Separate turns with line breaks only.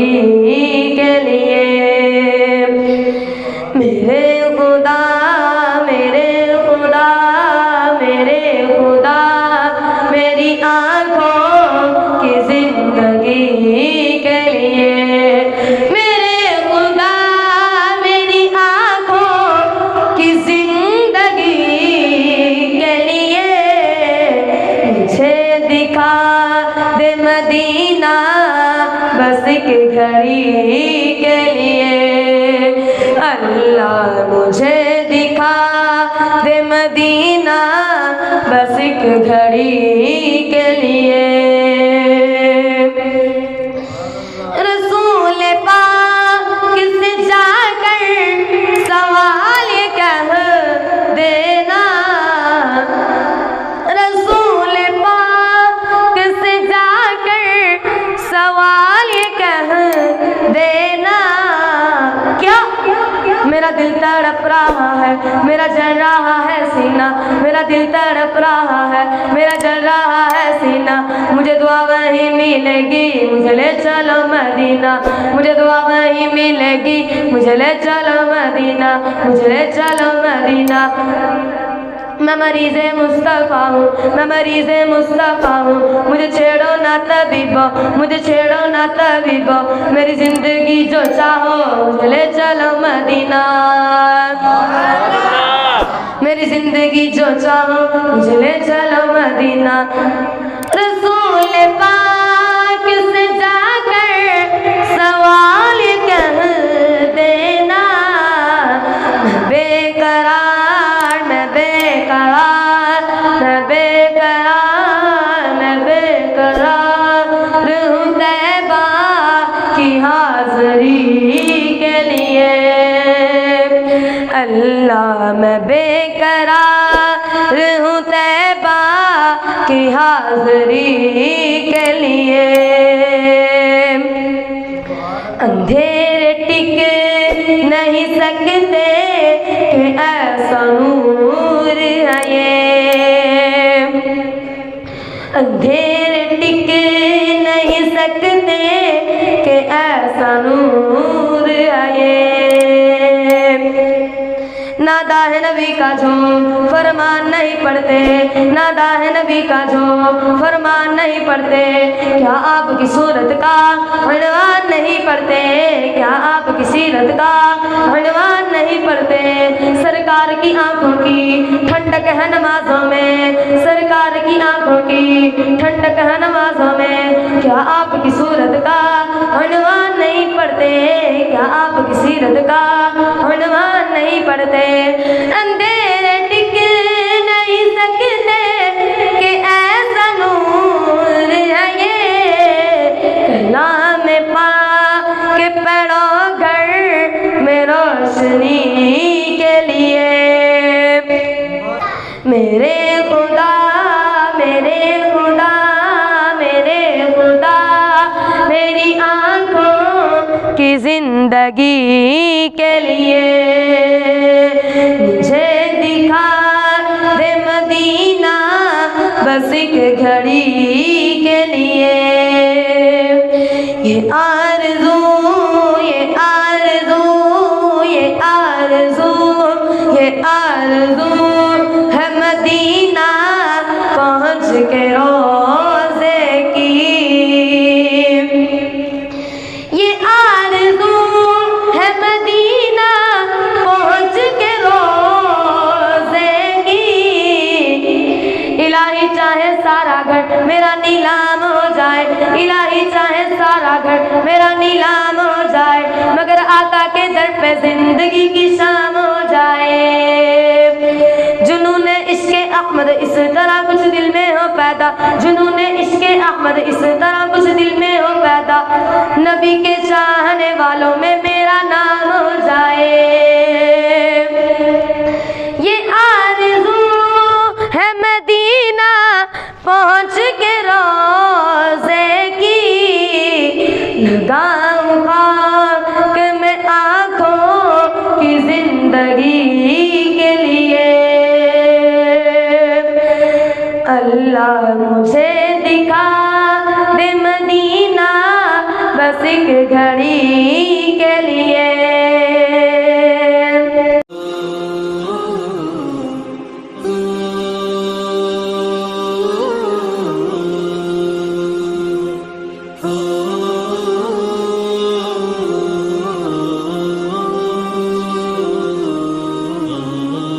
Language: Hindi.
जिंदगी के लिए। मेरे खुदा मेरे खुदा मेरे खुदा मेरी आँखों की जिंदगी के लिए। मेरे खुदा मेरी आँखों की जिंदगी के लिए। मुझे दिखा दे मदीना बस एक घड़ी के लिए। अल्लाह मुझे दिखा दे मदीना बस एक घड़ी के लिए। रसूल पाक से जाकर सवाल ये कह देना। रसूल पाक से जाकर सवाल ये कह देना। क्या मेरा दिल तड़प रहा है, मेरा जल रहा है सीना। मेरा दिल तड़प रहा है, मेरा जल रहा है सीना। मुझे दुआ वहीं मिलेगी, मुझे ले चलो मदीना। मुझे दुआ वहीं मिलेगी, मुझे ले चलो मदीना। मुझे ले चलो मदीना। मैं मरीज़े मुस्तफ़ा हूँ, मैं मरीज़े मुस्तफ़ा हूँ। मुझे छेड़ो ना तबीबो, मुझे छेड़ो ना तबीबो। मेरी ज़िंदगी जो चाहो मुझे ले चलो मदीना। मेरी ज़िंदगी जो चाहो मुझे ले चलो मदीना। रसूल पाक से जाकर सवाल कह देना। मैं बेकरार मैं बेकरार मैं बेकरार मैं बेकरार हूँ तैबा की हाज़री के लिए। अल्लाह मैं बेकरार हूँ तैबा की हाज़री के लिए। अंधेरे टिक नहीं सकते कि ऐसा नूर है ये। अंधेरे टिक नहीं सकते कि ऐसा नूर है ये। नादा है नबी का जो फरमान नहीं पढ़ते, नादा है नबी का जो फरमान नहीं पढ़ते। क्या आपकी सूरत का हनवान नहीं पढ़ते, क्या आपकी सीरत का हनवान नहीं पढ़ते। सरकार की आंखों की ठंडक है नमाजों में, सरकार की आंखों की ठंडक है नमाजों में। क्या आपकी सूरत का हनवान नहीं पढ़ते, क्या आपकी सीरत का हनवान नहीं पढ़ते। अंधेरे टिक नहीं सकते कि ऐसा नूर है ये। कलाम पाक के पढ़ो घर में रोशनी के लिए। मेरे खुदा मेरे खुदा मेरे खुदा मेरी आँखों की जिंदगी के लिए। मुझे दिखा दे मदीना बस एक घड़ी के लिए। ये आरज़ू ये आरज़ू ये आरज़ू ये आरज़ू है मदीना पहुँच के रोज़े की। ये आरज़ू है मदीना पहुँच के रोज़े की। इलाही चाहे सारा घर मेरा नीलाम हो जाए, इलाही चाहे सारा घर मेरा नीलाम हो जाए। मगर आका के दर पे जिंदगी की शाम हो जाए। जुनून इश्क़े अहमद इस तरह कुछ दिल में हो पैदा, जुनून इश्क़े अहमद इस तरह कुछ दिल में हो पैदा। नबी के चाहने वालों में मेरा नाम हो जाए। ये आरज़ू है मदीना पहुँच के रोज़े की। लगाऊं खाक में आँखों की जिंदगी के लिए। अल्लाह मुझे दिखा दे मदीना बस एक घड़ी के लिए